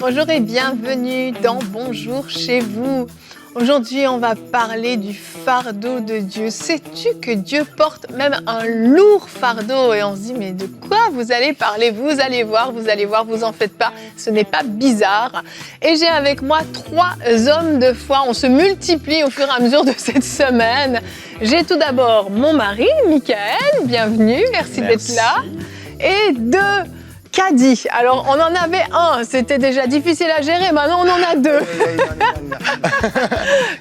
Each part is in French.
Bonjour et bienvenue dans Bonjour chez vous. Aujourd'hui, on va parler du fardeau de Dieu. Sais-tu que Dieu porte même un lourd fardeau? Et on se dit, mais de quoi vous allez parler? Vous allez voir, vous en faites pas. Ce n'est pas bizarre. Et j'ai avec moi 3 hommes de foi. On se multiplie au fur et à mesure de cette semaine. J'ai tout d'abord mon mari, Michael. Bienvenue, merci d'être là. Et 2 caddies. Alors, on en avait un, c'était déjà difficile à gérer, maintenant on en a 2.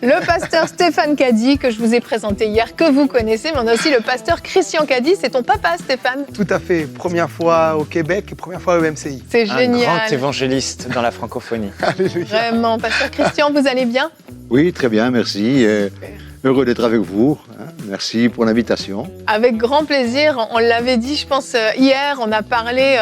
Le pasteur Stéphane Caddy, que je vous ai présenté hier, que vous connaissez, mais on a aussi le pasteur Christian Caddy. C'est ton papa, Stéphane? Tout à fait. Première fois au Québec et première fois au MCI. C'est génial. Un grand évangéliste dans la francophonie. Alléluia. Vraiment. Pasteur Christian, vous allez bien? Oui, très bien, merci. Heureux d'être avec vous. Merci pour l'invitation. Avec grand plaisir. On l'avait dit, je pense, hier, on a parlé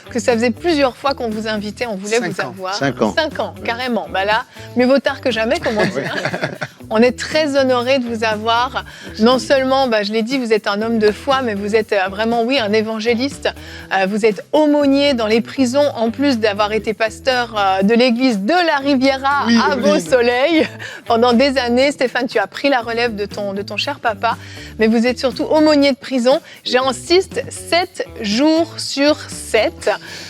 que ça faisait plusieurs fois qu'on vous invitait, on voulait vous avoir. 5 ans. 5 ans, carrément. Bah là, mieux vaut tard que jamais, comme on dit. Hein. On est très honorés de vous avoir. Non seulement, je l'ai dit, vous êtes un homme de foi, mais vous êtes vraiment, oui, un évangéliste. Vous êtes aumônier dans les prisons, en plus d'avoir été pasteur de l'église de la Riviera à Beau-Soleil. Pendant des années, Stéphane, tu as pris la relève de ton cher papa, mais vous êtes surtout aumônier de prison. J'insiste, 7 jours sur 7.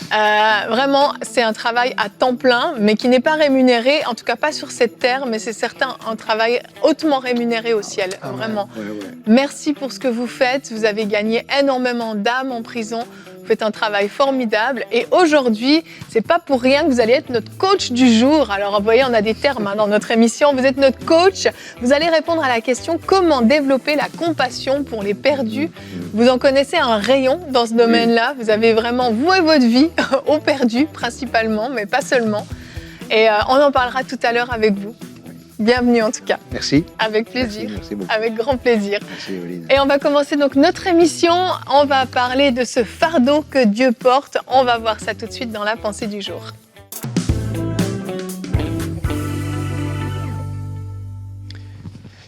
Vraiment, c'est un travail à temps plein, mais qui n'est pas rémunéré, en tout cas pas sur cette terre, mais c'est certain un travail hautement rémunéré au ciel, vraiment. Ouais. Merci pour ce que vous faites, vous avez gagné énormément d'âmes en prison, vous faites un travail formidable et aujourd'hui, c'est pas pour rien que vous allez être notre coach du jour. Alors vous voyez, on a des termes dans notre émission, vous êtes notre coach, vous allez répondre à la question comment développer la compassion pour les perdus. Vous en connaissez un rayon dans ce domaine-là, vous avez vraiment voué votre vie aux perdus principalement, mais pas seulement. Et on en parlera tout à l'heure avec vous. Bienvenue en tout cas. Merci. Avec plaisir. Merci beaucoup. Avec grand plaisir. Merci, Eveline. Et on va commencer donc notre émission. On va parler de ce fardeau que Dieu porte. On va voir ça tout de suite dans la pensée du jour.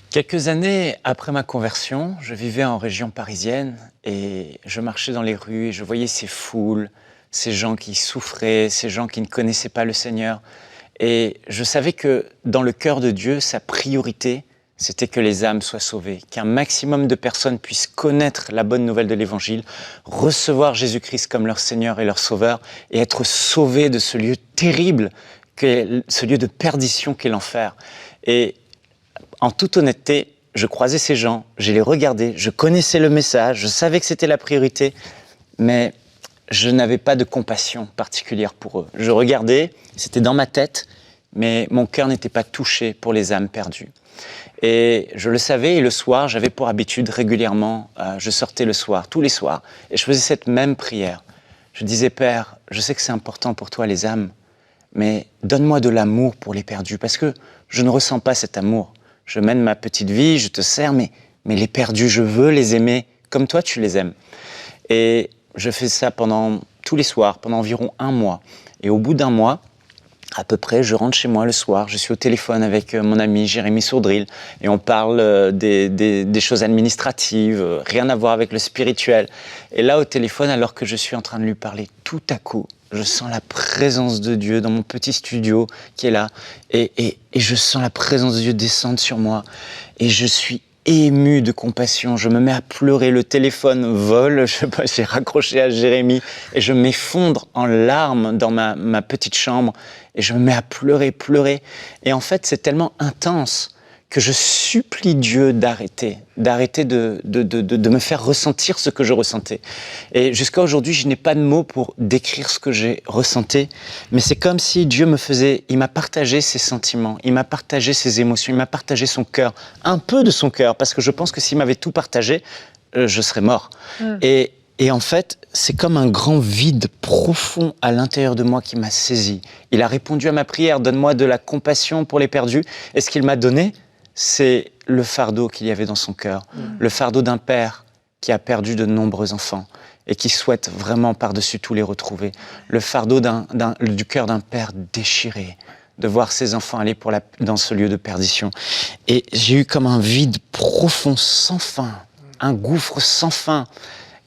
Quelques années après ma conversion, je vivais en région parisienne et je marchais dans les rues et je voyais ces foules, ces gens qui souffraient, ces gens qui ne connaissaient pas le Seigneur. Et je savais que dans le cœur de Dieu, sa priorité, c'était que les âmes soient sauvées, qu'un maximum de personnes puissent connaître la bonne nouvelle de l'Évangile, recevoir Jésus-Christ comme leur Seigneur et leur Sauveur et être sauvés de ce lieu terrible, ce lieu de perdition qu'est l'enfer. Et en toute honnêteté, je croisais ces gens, je les regardais, je connaissais le message, je savais que c'était la priorité, mais je n'avais pas de compassion particulière pour eux. Je regardais, c'était dans ma tête, mais mon cœur n'était pas touché pour les âmes perdues. Et je le savais, et le soir, j'avais pour habitude régulièrement, je sortais le soir, tous les soirs, et je faisais cette même prière. Je disais, Père, je sais que c'est important pour toi les âmes, mais donne-moi de l'amour pour les perdus, parce que je ne ressens pas cet amour. Je mène ma petite vie, je te sers, mais les perdus, je veux les aimer comme toi tu les aimes. Et je fais ça tous les soirs, pendant environ 1 mois. Et au bout d'1 mois, à peu près, je rentre chez moi le soir, je suis au téléphone avec mon ami Jérémy Sourdril et on parle des choses administratives, rien à voir avec le spirituel. Et là, au téléphone, alors que je suis en train de lui parler, tout à coup, je sens la présence de Dieu dans mon petit studio qui est là. Et je sens la présence de Dieu descendre sur moi. Et je suis ému de compassion, je me mets à pleurer, le téléphone vole, j'ai raccroché à Jérémy et je m'effondre en larmes dans ma petite chambre et je me mets à pleurer. Et en fait, c'est tellement intense que je supplie Dieu d'arrêter de me faire ressentir ce que je ressentais. Et jusqu'à aujourd'hui, je n'ai pas de mots pour décrire ce que j'ai ressenti, mais c'est comme si Dieu il m'a partagé ses sentiments, il m'a partagé ses émotions, il m'a partagé son cœur, un peu de son cœur, parce que je pense que s'il m'avait tout partagé, je serais mort. Et en fait, c'est comme un grand vide profond à l'intérieur de moi qui m'a saisi. Il a répondu à ma prière, donne-moi de la compassion pour les perdus. Et ce qu'il m'a donné, c'est le fardeau qu'il y avait dans son cœur, le fardeau d'un père qui a perdu de nombreux enfants et qui souhaite vraiment par-dessus tout les retrouver, le fardeau du cœur d'un père déchiré, de voir ses enfants aller dans ce lieu de perdition. Et j'ai eu comme un vide profond sans fin, un gouffre sans fin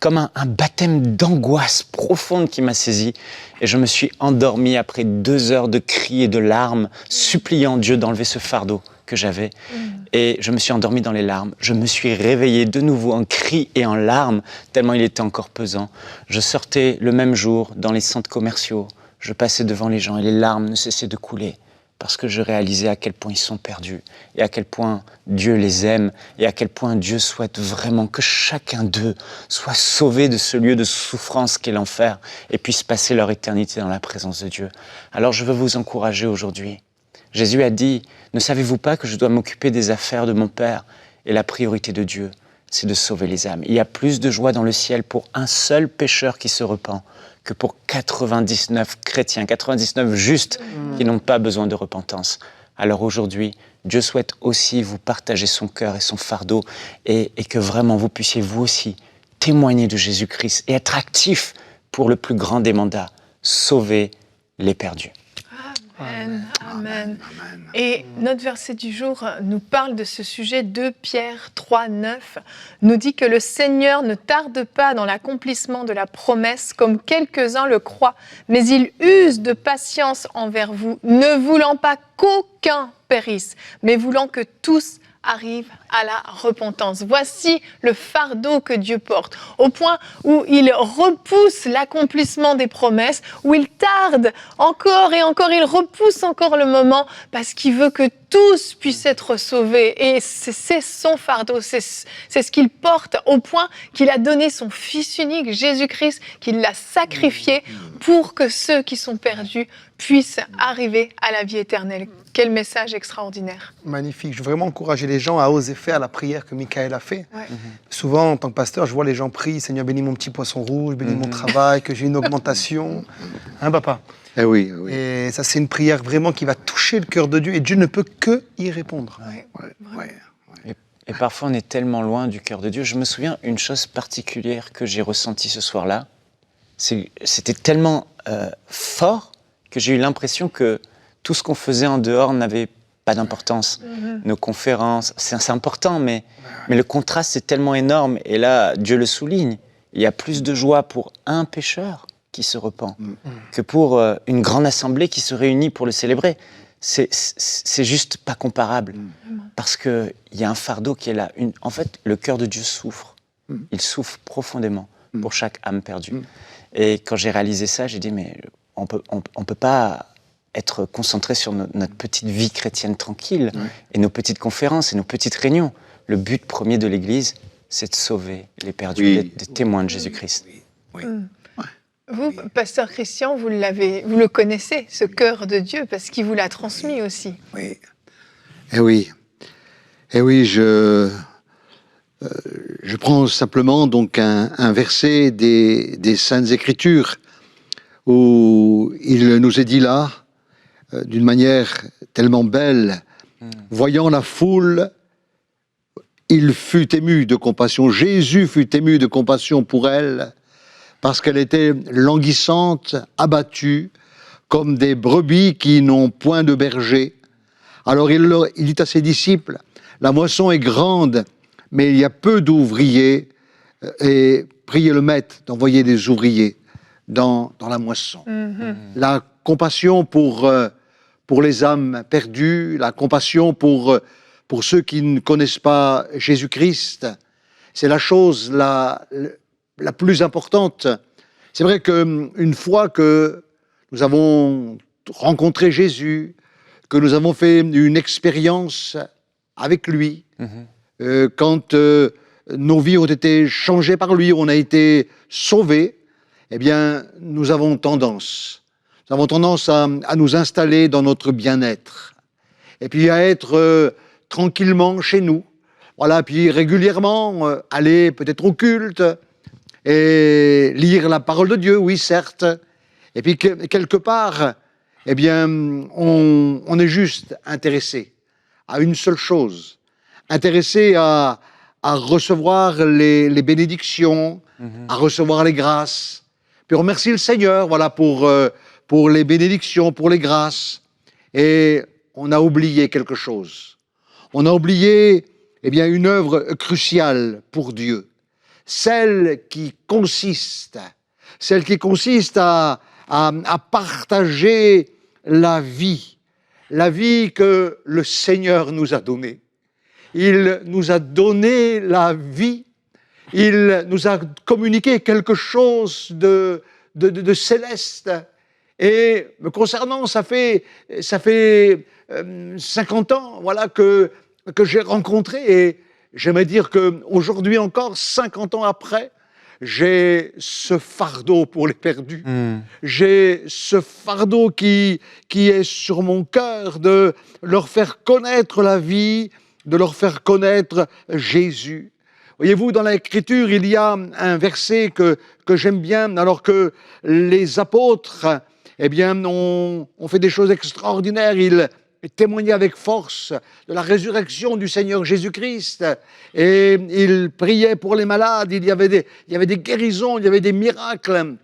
comme un baptême d'angoisse profonde qui m'a saisi. Et je me suis endormi après 2 heures de cris et de larmes, suppliant Dieu d'enlever ce fardeau que j'avais. Et je me suis endormi dans les larmes. Je me suis réveillé de nouveau en cris et en larmes, tellement il était encore pesant. Je sortais le même jour dans les centres commerciaux. Je passais devant les gens et les larmes ne cessaient de couler. Parce que je réalisais à quel point ils sont perdus et à quel point Dieu les aime et à quel point Dieu souhaite vraiment que chacun d'eux soit sauvé de ce lieu de souffrance qu'est l'enfer et puisse passer leur éternité dans la présence de Dieu. Alors je veux vous encourager aujourd'hui. Jésus a dit, ne savez-vous pas que je dois m'occuper des affaires de mon Père? Et la priorité de Dieu, c'est de sauver les âmes. Il y a plus de joie dans le ciel pour un seul pécheur qui se repent que pour 99 chrétiens, 99 justes qui n'ont pas besoin de repentance. Alors aujourd'hui, Dieu souhaite aussi vous partager son cœur et son fardeau et que vraiment vous puissiez vous aussi témoigner de Jésus-Christ et être actifs pour le plus grand des mandats, sauver les perdus. Amen, amen. Et notre verset du jour nous parle de ce sujet. 2 Pierre 3, 9 nous dit que le Seigneur ne tarde pas dans l'accomplissement de la promesse, comme quelques-uns le croient, mais il use de patience envers vous, ne voulant pas qu'aucun périsse, mais voulant que tous arrive à la repentance. Voici le fardeau que Dieu porte, au point où il repousse l'accomplissement des promesses, où il tarde encore et encore, il repousse encore le moment parce qu'il veut que tous puissent être sauvés. Et c'est son fardeau, c'est ce qu'il porte, au point qu'il a donné son Fils unique, Jésus-Christ, qu'il l'a sacrifié pour que ceux qui sont perdus puissent arriver à la vie éternelle. Quel message extraordinaire. Magnifique. Je veux vraiment encourager les gens à oser faire la prière que Michael a fait. Ouais. Souvent, en tant que pasteur, je vois les gens prient, Seigneur, bénis mon petit poisson rouge, bénis mon travail, que j'ai une augmentation. Hein, papa? Eh oui, oui. Et ça, c'est une prière vraiment qui va toucher le cœur de Dieu et Dieu ne peut que y répondre. Ouais. Ouais. Et parfois, on est tellement loin du cœur de Dieu. Je me souviens une chose particulière que j'ai ressentie ce soir-là. C'était tellement fort que j'ai eu l'impression que tout ce qu'on faisait en dehors n'avait pas d'importance. Nos conférences, c'est important, mais le contraste est tellement énorme. Et là, Dieu le souligne. Il y a plus de joie pour un pécheur qui se repent que pour une grande assemblée qui se réunit pour le célébrer. C'est juste pas comparable. Parce qu'il y a un fardeau qui est là. En fait, le cœur de Dieu souffre. Il souffre profondément pour chaque âme perdue. Et quand j'ai réalisé ça, j'ai dit, mais on peut pas être concentré sur notre petite vie chrétienne tranquille et nos petites conférences et nos petites réunions. Le but premier de l'Église, c'est de sauver les perdus, d'être des témoins de Jésus-Christ. Oui. Vous, pasteur Christian, vous le connaissez, ce cœur de Dieu, parce qu'il vous l'a transmis aussi. Oui. Eh oui. Eh oui, je prends simplement donc un verset des Saintes Écritures où il nous est dit là, d'une manière tellement belle, voyant la foule, il fut ému de compassion. Jésus fut ému de compassion pour elle, parce qu'elle était languissante, abattue, comme des brebis qui n'ont point de berger. Alors il dit à ses disciples, la moisson est grande, mais il y a peu d'ouvriers, et priez le maître d'envoyer des ouvriers dans la moisson. La compassion pour les âmes perdues, la compassion pour ceux qui ne connaissent pas Jésus-Christ, c'est la chose la plus importante. C'est vrai qu'une fois que nous avons rencontré Jésus, que nous avons fait une expérience avec lui, quand nos vies ont été changées par lui, on a été sauvés, eh bien, nous avons tendance à nous installer dans notre bien-être, et puis à être tranquillement chez nous, voilà, puis régulièrement aller peut-être au culte, et lire la parole de Dieu, oui, certes, et puis quelque part, eh bien, on est juste intéressé à une seule chose, intéressé à recevoir les bénédictions, à recevoir les grâces. Puis on remercie le Seigneur, voilà, pour les bénédictions, pour les grâces. Et on a oublié quelque chose. On a oublié, eh bien, une œuvre cruciale pour Dieu. celle qui consiste à partager la vie que le Seigneur nous a donnée. Il nous a donné la vie, il nous a communiqué quelque chose de céleste. Et me concernant, ça fait 50 ans, voilà, que j'ai rencontré, et j'aimerais dire qu'aujourd'hui encore, 50 ans après, j'ai ce fardeau pour les perdus. J'ai ce fardeau qui est sur mon cœur, de leur faire connaître la vie, de leur faire connaître Jésus. Voyez-vous, dans l'Écriture, il y a un verset que j'aime bien, alors que les apôtres, eh bien, ont fait des choses extraordinaires. Ils témoignaient avec force de la résurrection du Seigneur Jésus-Christ, et ils priaient pour les malades. Il y avait des guérisons, il y avait des miracles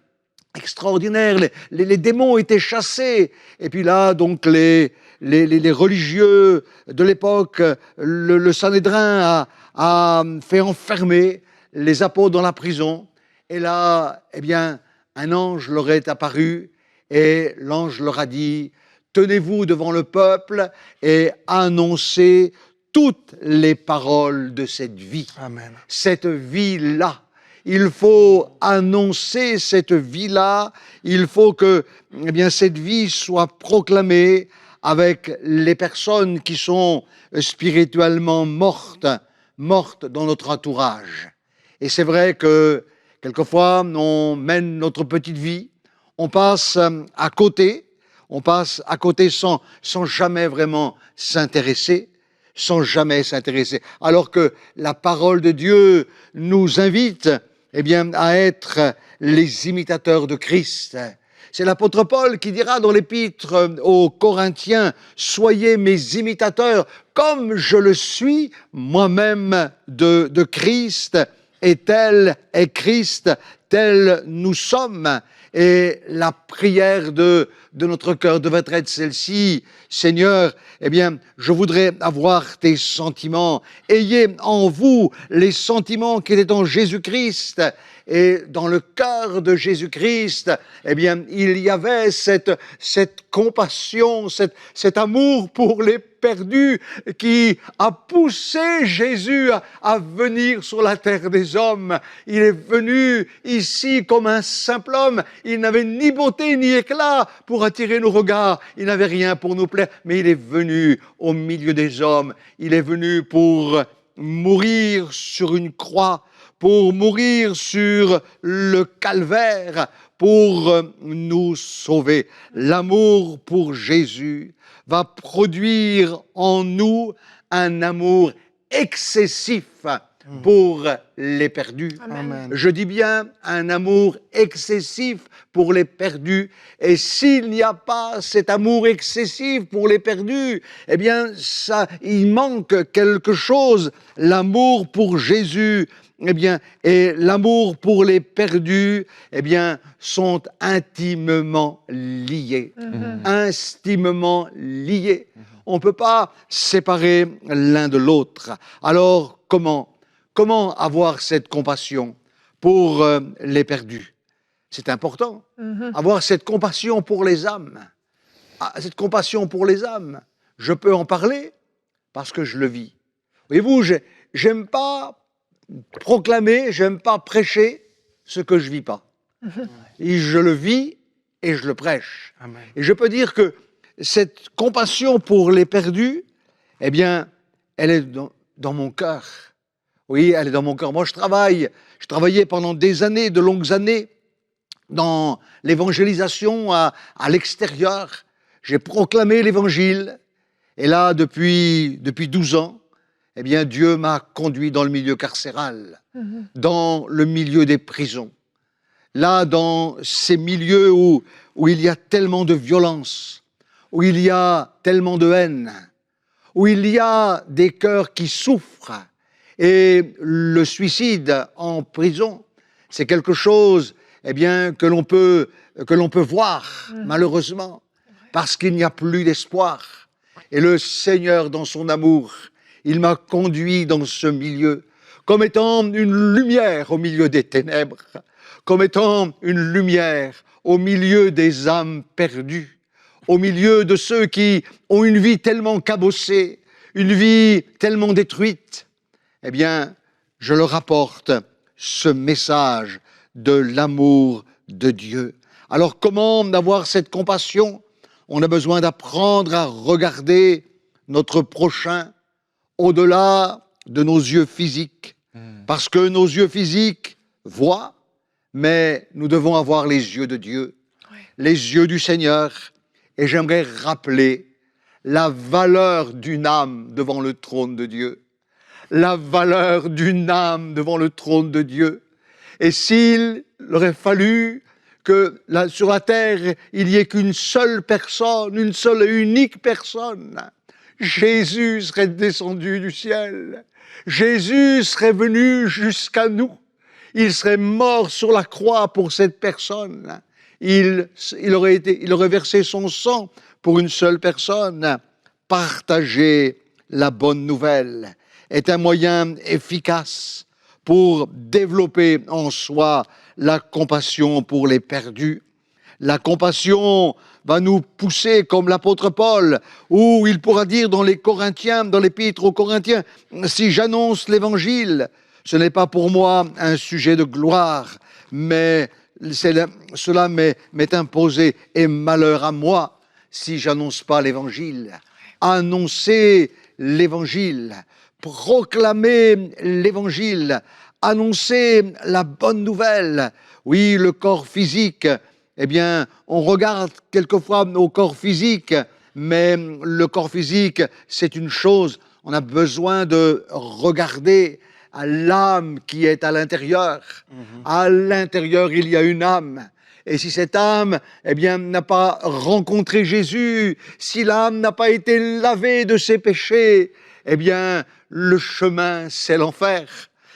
extraordinaires. Les démons étaient chassés. Et puis là, donc, les religieux de l'époque, le Sanhédrin a fait enfermer les apôtres dans la prison. Et là, eh bien, un ange leur est apparu, et l'ange leur a dit: tenez-vous devant le peuple et annoncez toutes les paroles de cette vie. Amen. Cette vie-là. Il faut annoncer cette vie-là. Il faut que, eh bien, cette vie soit proclamée avec les personnes qui sont spirituellement mortes dans notre entourage. Et c'est vrai que quelquefois, on mène notre petite vie, on passe à côté sans jamais vraiment s'intéresser, alors que la parole de Dieu nous invite, eh bien, à être les imitateurs de Christ. C'est l'apôtre Paul qui dira dans l'épître aux Corinthiens: soyez mes imitateurs comme je le suis moi-même de Christ, et tel est Christ, tel nous sommes. Et la prière de notre cœur devrait être celle-ci: Seigneur, eh bien, je voudrais avoir tes sentiments. Ayez en vous les sentiments qui étaient en Jésus-Christ. Et dans le cœur de Jésus-Christ, eh bien, il y avait cette compassion, cet amour pour les perdus qui a poussé Jésus à venir sur la terre des hommes. Il est venu ici comme un simple homme. Il n'avait ni beauté ni éclat pour attirer nos regards. Il n'avait rien pour nous plaire, mais il est venu au milieu des hommes. Il est venu pour mourir sur une croix, pour mourir sur le calvaire, pour nous sauver. L'amour pour Jésus va produire en nous un amour excessif pour les perdus. Amen. Je dis bien un amour excessif pour les perdus. Et s'il n'y a pas cet amour excessif pour les perdus, eh bien, il manque quelque chose. L'amour pour Jésus, eh bien, et l'amour pour les perdus, eh bien, sont intimement liés. Intimement liés. On ne peut pas séparer l'un de l'autre. Alors, comment avoir cette compassion pour les perdus? C'est important. Avoir cette compassion pour les âmes. Cette compassion pour les âmes. Je peux en parler parce que je le vis. Voyez-vous, j'aime pas proclamer, j'aime pas prêcher ce que je vis pas. Et je le vis et je le prêche. Amen. Et je peux dire que cette compassion pour les perdus, eh bien, elle est dans mon cœur. Oui, elle est dans mon cœur. Moi, je travaillais pendant des années, de longues années, dans l'évangélisation à l'extérieur. J'ai proclamé l'évangile. Et là, depuis 12 ans, eh bien, Dieu m'a conduit dans le milieu carcéral, dans le milieu des prisons. Là, dans ces milieux où il y a tellement de violence, où il y a tellement de haine, où il y a des cœurs qui souffrent. Et le suicide en prison, c'est quelque chose, eh bien, que l'on peut voir, malheureusement, parce qu'il n'y a plus d'espoir. Et le Seigneur, dans son amour, il m'a conduit dans ce milieu. comme étant une lumière au milieu des ténèbres, comme étant une lumière au milieu des âmes perdues, au milieu de ceux qui ont une vie tellement cabossée, une vie tellement détruite. Eh bien, je leur apporte ce message de l'amour de Dieu. Alors comment avoir cette compassion? On a besoin d'apprendre à regarder notre prochain au-delà de nos yeux physiques. Parce que nos yeux physiques voient, mais nous devons avoir les yeux de Dieu, les yeux du Seigneur. Et j'aimerais rappeler la valeur d'une âme devant le trône de Dieu. La valeur d'une âme devant le trône de Dieu. Et s'il aurait fallu que sur la terre, il n'y ait qu'une seule personne, une seule et unique personne, Jésus serait descendu du ciel. Jésus serait venu jusqu'à nous. Il serait mort sur la croix pour cette personne. Il aurait versé son sang pour une seule personne. Partager la bonne nouvelle est un moyen efficace pour développer en soi la compassion pour les perdus. La compassion va nous pousser, comme l'apôtre Paul, où il pourra dire dans les Corinthiens, dans l'épître aux Corinthiens, si j'annonce l'évangile, ce n'est pas pour moi un sujet de gloire, mais cela m'est imposé, et malheur à moi si j'annonce pas l'évangile. Annoncer l'évangile, proclamer l'évangile, annoncer la bonne nouvelle. Oui, le corps physique, eh bien, on regarde quelquefois au corps physique, mais le corps physique, c'est une chose. On a besoin de regarder à l'âme qui est à l'intérieur. À l'intérieur, il y a une âme. Et si cette âme, eh bien, n'a pas rencontré Jésus, si l'âme n'a pas été lavée de ses péchés, eh bien, le chemin, c'est l'enfer.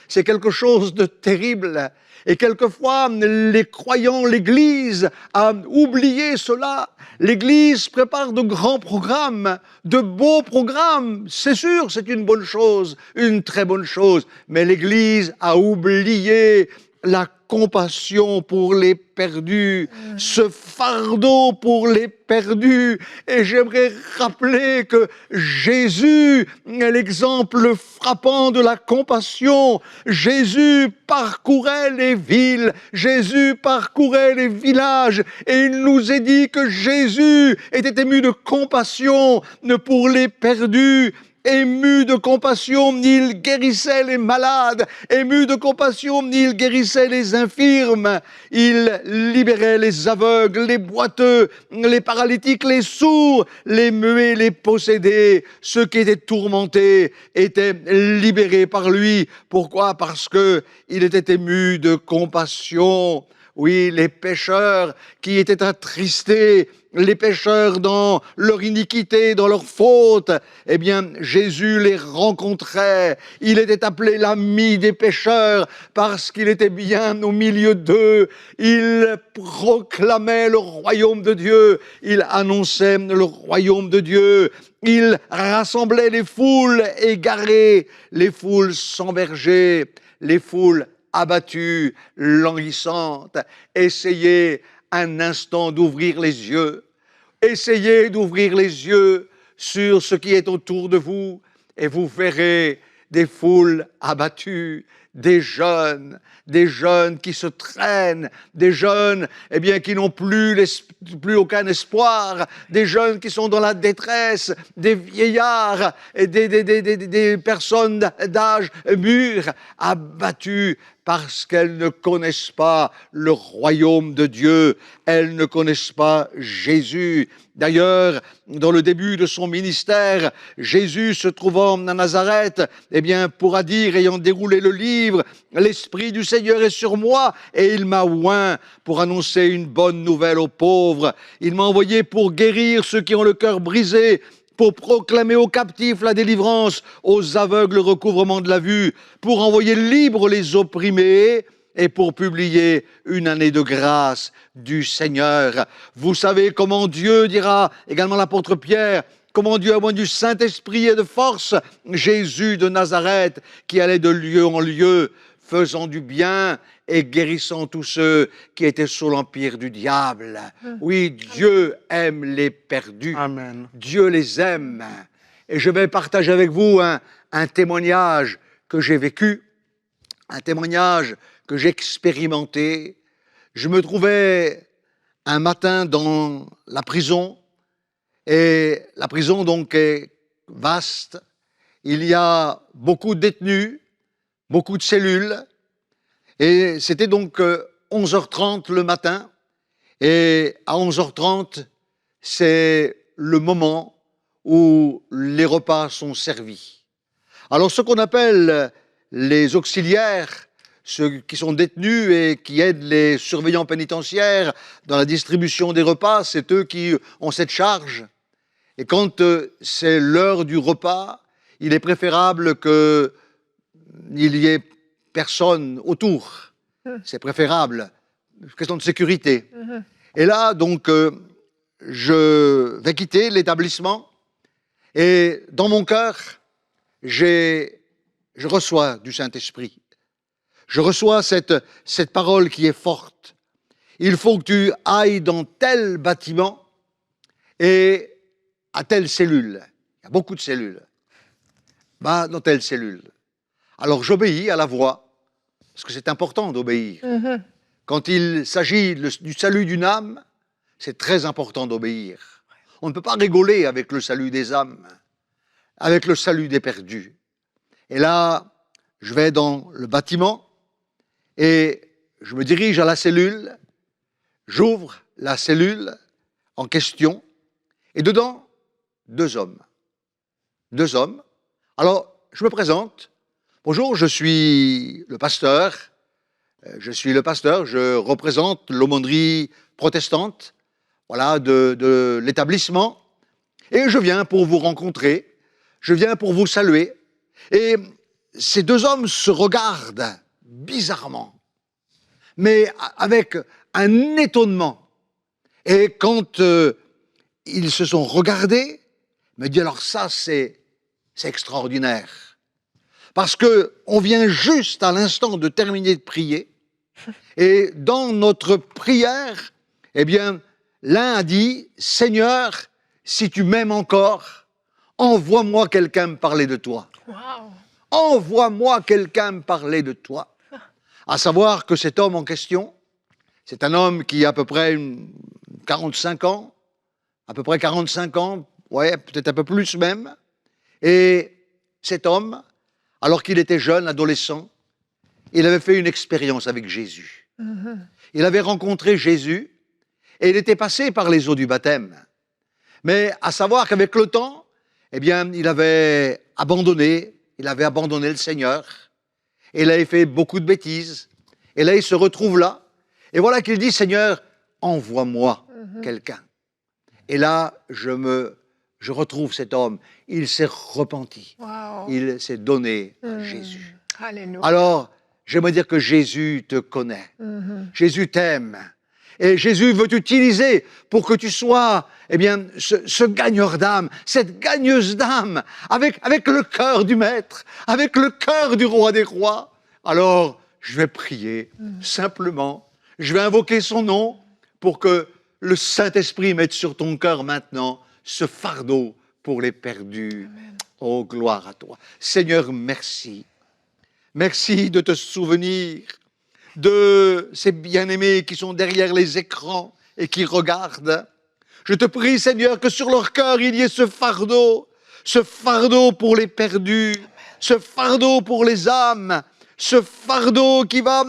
C'est quelque chose de terrible. Et quelquefois, les croyants, l'Église a oublié cela. L'Église prépare de grands programmes, de beaux programmes. C'est sûr, c'est une bonne chose, une très bonne chose. Mais l'Église a oublié la compassion pour les perdus, ce fardeau pour les perdus. Et j'aimerais rappeler que Jésus est l'exemple frappant de la compassion. Jésus parcourait les villes, Jésus parcourait les villages, et il nous est dit que Jésus était ému de compassion pour les perdus. Ému de compassion, il guérissait les malades. Ému de compassion, il guérissait les infirmes. Il libérait les aveugles, les boiteux, les paralytiques, les sourds, les muets, les possédés. Ceux qui étaient tourmentés étaient libérés par lui. Pourquoi? Parce que il était ému de compassion. Oui, les pécheurs qui étaient attristés, les pécheurs dans leur iniquité, dans leur faute, eh bien, Jésus les rencontrait. Il était appelé l'ami des pécheurs parce qu'il était bien au milieu d'eux. Il proclamait le royaume de Dieu. Il annonçait le royaume de Dieu. Il rassemblait les foules égarées, les foules sans berger, les foules abattues, languissantes. Essayez un instant d'ouvrir les yeux. Essayez d'ouvrir les yeux sur ce qui est autour de vous et vous verrez des foules abattues, des jeunes qui se traînent, des jeunes eh bien, qui n'ont plus aucun espoir, des jeunes qui sont dans la détresse, des vieillards et des personnes d'âge mûr, abattues parce qu'elles ne connaissent pas le royaume de Dieu, elles ne connaissent pas Jésus. D'ailleurs, dans le début de son ministère, Jésus, se trouvant à Nazareth, eh bien, pourra dire, ayant déroulé le livre, « L'Esprit du Seigneur est sur moi et il m'a oint pour annoncer une bonne nouvelle aux pauvres. Il m'a envoyé pour guérir ceux qui ont le cœur brisé, pour proclamer aux captifs la délivrance, aux aveugles le recouvrement de la vue, pour envoyer libres les opprimés et pour publier une année de grâce du Seigneur. » Vous savez comment Dieu, dira également l'apôtre Pierre, comment Dieu a envoyé du Saint-Esprit et de force Jésus de Nazareth qui allait de lieu en lieu, faisant du bien et guérissant tous ceux qui étaient sous l'empire du diable. Oui, Dieu aime les perdus. Amen. Dieu les aime. Et je vais partager avec vous un témoignage que j'ai vécu, un témoignage que j'ai expérimenté. Je me trouvais un matin dans la prison, et la prison donc est vaste. Il y a beaucoup de détenus, beaucoup de cellules, et c'était donc 11h30 le matin, et à 11h30, c'est le moment où les repas sont servis. Alors ce qu'on appelle les auxiliaires, ceux qui sont détenus et qui aident les surveillants pénitentiaires dans la distribution des repas, c'est eux qui ont cette charge. Et quand c'est l'heure du repas, il est préférable qu'il y ait personne autour. C'est préférable, question de sécurité. Et là, donc, je vais quitter l'établissement et dans mon cœur, je reçois du Saint-Esprit. Je reçois cette parole qui est forte. Il faut que tu ailles dans tel bâtiment et à telle cellule. Il y a beaucoup de cellules. Va dans telle cellule. Alors j'obéis à la voix, parce que c'est important d'obéir. Quand il s'agit du salut d'une âme, c'est très important d'obéir. On ne peut pas rigoler avec le salut des âmes, avec le salut des perdus. Et là, je vais dans le bâtiment et je me dirige à la cellule, j'ouvre la cellule en question et dedans, deux hommes. Deux hommes. Alors, je me présente. Bonjour, je suis le pasteur. Je représente l'aumônerie protestante, voilà, de l'établissement. Et je viens pour vous rencontrer, je viens pour vous saluer. Et ces deux hommes se regardent bizarrement, mais avec un étonnement. Et quand ils se sont regardés, ils me disent alors ça c'est extraordinaire. Parce qu'on vient juste à l'instant de terminer de prier, et dans notre prière, eh bien, l'un a dit, Seigneur, si tu m'aimes encore, envoie-moi quelqu'un me parler de toi. Wow. Envoie-moi quelqu'un me parler de toi. À savoir que cet homme en question, c'est un homme qui a à peu près 45 ans, ouais, peut-être un peu plus même. Et cet homme, alors qu'il était jeune, adolescent, il avait fait une expérience avec Jésus. Il avait rencontré Jésus et il était passé par les eaux du baptême. Mais à savoir qu'avec le temps, eh bien, il avait abandonné le Seigneur, et il avait fait beaucoup de bêtises, et là il se retrouve là, et voilà qu'il dit, Seigneur, envoie-moi quelqu'un. Et là, je retrouve cet homme, il s'est repenti, Wow. il s'est donné à Jésus. Alléluia. Alors, j'aimerais dire que Jésus te connaît, Jésus t'aime, et Jésus veut t'utiliser pour que tu sois, eh bien, ce gagneur d'âme, cette gagneuse d'âme, avec le cœur du Maître, avec le cœur du Roi des Rois. Alors, je vais prier, simplement, je vais invoquer son nom pour que le Saint-Esprit mette sur ton cœur maintenant ce fardeau pour les perdus. Amen. Oh, gloire à toi. Seigneur, merci. Merci de te souvenir de ces bien-aimés qui sont derrière les écrans et qui regardent. Je te prie, Seigneur, que sur leur cœur, il y ait ce fardeau pour les perdus, ce fardeau pour les âmes, ce fardeau qui va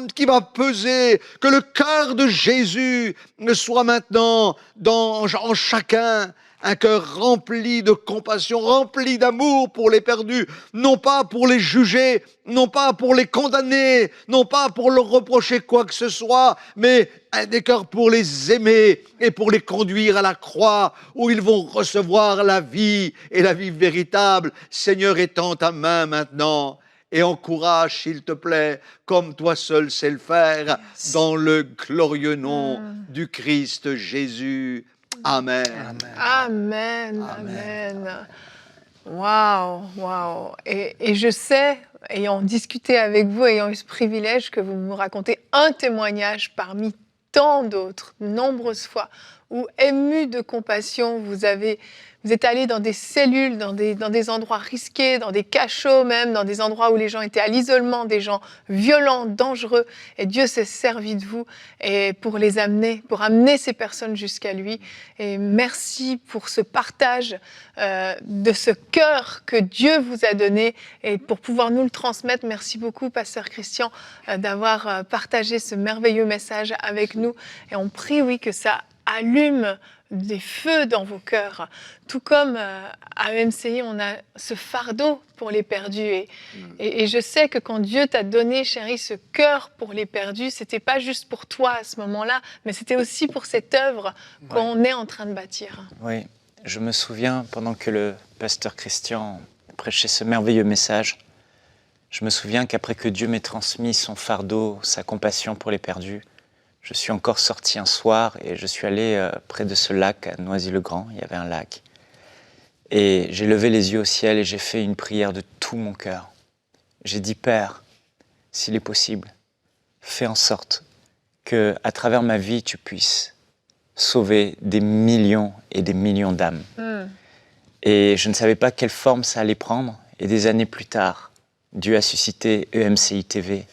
peser, que le cœur de Jésus soit maintenant en chacun, un cœur rempli de compassion, rempli d'amour pour les perdus, non pas pour les juger, non pas pour les condamner, non pas pour leur reprocher quoi que ce soit, mais des cœurs pour les aimer et pour les conduire à la croix, où ils vont recevoir la vie et la vie véritable. Seigneur, étends ta main maintenant et encourage, s'il te plaît, comme toi seul sais le faire, dans le glorieux nom du Christ Jésus. Amen. Amen, amen. Waouh. Et je sais, ayant discuté avec vous, ayant eu ce privilège, que vous me racontez un témoignage parmi tant d'autres, nombreuses fois, où ému de compassion, vous êtes allé dans des cellules, dans des endroits risqués, dans des cachots même, dans des endroits où les gens étaient à l'isolement, des gens violents, dangereux. Et Dieu s'est servi de vous et pour amener ces personnes jusqu'à lui. Et merci pour ce partage de ce cœur que Dieu vous a donné et pour pouvoir nous le transmettre. Merci beaucoup, Pasteur Christian, d'avoir partagé ce merveilleux message avec nous. Et on prie, oui, que ça allume des feux dans vos cœurs. Tout comme à EMCI, on a ce fardeau pour les perdus. Et je sais que quand Dieu t'a donné, chérie, ce cœur pour les perdus, c'était pas juste pour toi à ce moment-là, mais c'était aussi pour cette œuvre qu'on est en train de bâtir. Oui, je me souviens, pendant que le pasteur Christian prêchait ce merveilleux message, je me souviens qu'après que Dieu m'ait transmis son fardeau, sa compassion pour les perdus, je suis encore sorti un soir et je suis allé près de ce lac à Noisy-le-Grand. Il y avait un lac. Et j'ai levé les yeux au ciel et j'ai fait une prière de tout mon cœur. J'ai dit, Père, s'il est possible, fais en sorte qu'à travers ma vie, tu puisses sauver des millions et des millions d'âmes. Et je ne savais pas quelle forme ça allait prendre. Et des années plus tard, Dieu a suscité EMCI TV.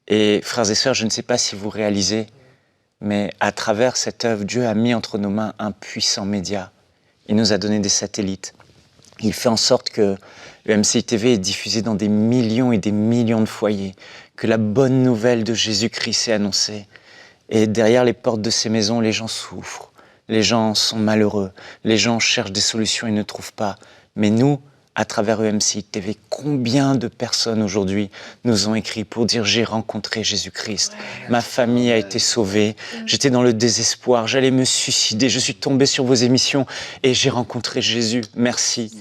Et frères et sœurs, je ne sais pas si vous réalisez, mais à travers cette œuvre, Dieu a mis entre nos mains un puissant média. Il nous a donné des satellites. Il fait en sorte que EMCI TV est diffusé dans des millions et des millions de foyers, que la bonne nouvelle de Jésus-Christ est annoncée. Et derrière les portes de ces maisons, les gens souffrent, les gens sont malheureux, les gens cherchent des solutions et ne trouvent pas. Mais nous, à travers EMCI TV, combien de personnes aujourd'hui nous ont écrit pour dire « J'ai rencontré Jésus-Christ, ma famille a été sauvée, j'étais dans le désespoir, j'allais me suicider, je suis tombé sur vos émissions et j'ai rencontré Jésus, merci ».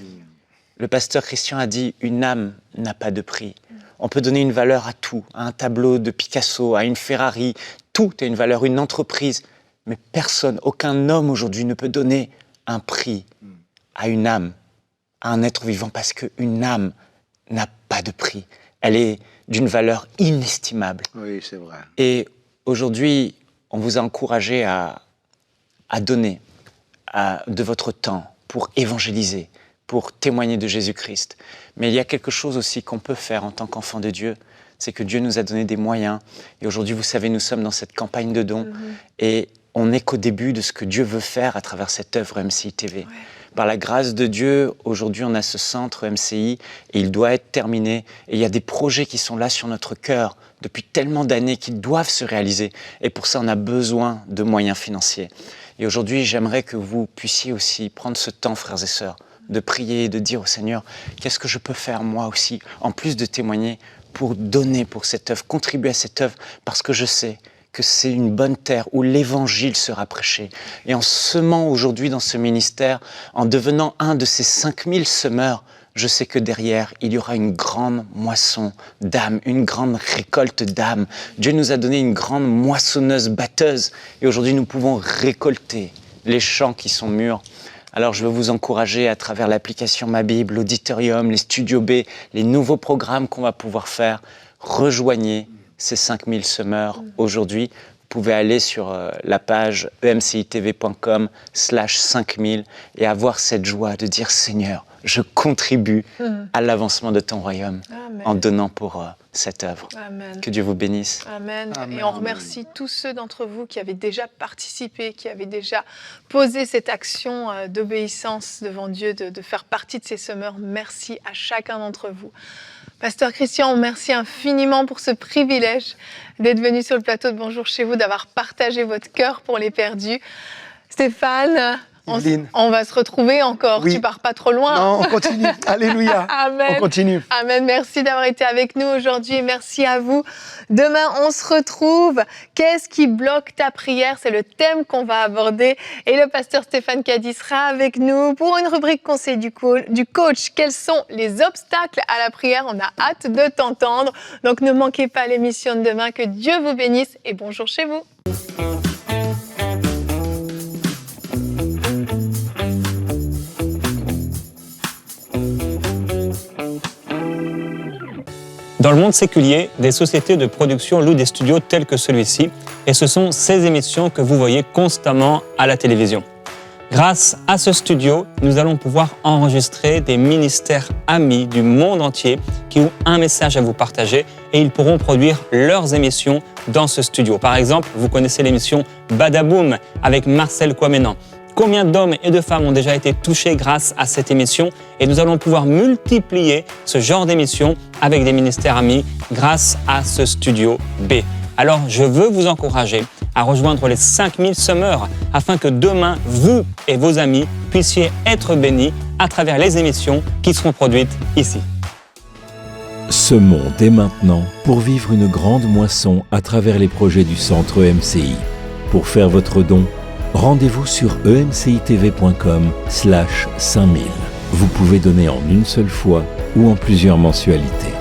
Le pasteur Christian a dit « Une âme n'a pas de prix ». On peut donner une valeur à tout, à un tableau de Picasso, à une Ferrari, tout a une valeur, une entreprise. Mais personne, aucun homme aujourd'hui ne peut donner un prix à une âme, à un être vivant, parce qu'une âme n'a pas de prix. Elle est d'une valeur inestimable. Oui, c'est vrai. Et aujourd'hui, on vous a encouragé à donner de votre temps pour évangéliser, pour témoigner de Jésus-Christ. Mais il y a quelque chose aussi qu'on peut faire en tant qu'enfant de Dieu, c'est que Dieu nous a donné des moyens. Et aujourd'hui, vous savez, nous sommes dans cette campagne de dons et on n'est qu'au début de ce que Dieu veut faire à travers cette œuvre EMCI TV. Par la grâce de Dieu, aujourd'hui, on a ce centre EMCI et il doit être terminé. Et il y a des projets qui sont là sur notre cœur depuis tellement d'années qui doivent se réaliser. Et pour ça, on a besoin de moyens financiers. Et aujourd'hui, j'aimerais que vous puissiez aussi prendre ce temps, frères et sœurs, de prier et de dire au Seigneur, qu'est-ce que je peux faire moi aussi, en plus de témoigner, pour donner pour cette œuvre, contribuer à cette œuvre, parce que je sais que c'est une bonne terre où l'évangile sera prêché. Et en semant aujourd'hui dans ce ministère, en devenant un de ces 5000 semeurs, je sais que derrière, il y aura une grande moisson d'âmes, une grande récolte d'âmes. Dieu nous a donné une grande moissonneuse batteuse et aujourd'hui nous pouvons récolter les champs qui sont mûrs. Alors je veux vous encourager à travers l'application Ma Bible, l'Auditorium, les Studios B, les nouveaux programmes qu'on va pouvoir faire. Rejoignez ces 5000 semeurs aujourd'hui. Vous pouvez aller sur la page emcitv.com/5000 et avoir cette joie de dire « Seigneur, je contribue à l'avancement de ton royaume en donnant pour cette œuvre. » Que Dieu vous bénisse. Amen. Et on remercie tous ceux d'entre vous qui avaient déjà participé, qui avaient déjà posé cette action d'obéissance devant Dieu, de faire partie de ces semeurs. Merci à chacun d'entre vous. Pasteur Christian, merci infiniment pour ce privilège d'être venu sur le plateau de Bonjour chez vous, d'avoir partagé votre cœur pour les perdus. Stéphane, on va se retrouver encore. Oui. Tu pars pas trop loin. Non, on continue. Alléluia. Amen. On continue. Amen. Merci d'avoir été avec nous aujourd'hui. Merci à vous. Demain, on se retrouve. Qu'est-ce qui bloque ta prière? C'est le thème qu'on va aborder. Et le pasteur Stéphane Caddy sera avec nous pour une rubrique conseil du coach. Quels sont les obstacles à la prière? On a hâte de t'entendre. Donc, ne manquez pas l'émission de demain. Que Dieu vous bénisse et bonjour chez vous. monde séculier, des sociétés de production louent des studios tels que celui-ci, et ce sont ces émissions que vous voyez constamment à la télévision. Grâce à ce studio, nous allons pouvoir enregistrer des ministères amis du monde entier qui ont un message à vous partager et ils pourront produire leurs émissions dans ce studio. Par exemple, vous connaissez l'émission Badaboom avec Marcel Kouamenan. Combien d'hommes et de femmes ont déjà été touchés grâce à cette émission et nous allons pouvoir multiplier ce genre d'émissions avec des ministères amis grâce à ce studio B. Alors, je veux vous encourager à rejoindre les 5000 Summers afin que demain, vous et vos amis puissiez être bénis à travers les émissions qui seront produites ici. Semons dès maintenant pour vivre une grande moisson à travers les projets du Centre EMCI. Pour faire votre don, rendez-vous sur emcitv.com/5000. Vous pouvez donner en une seule fois ou en plusieurs mensualités.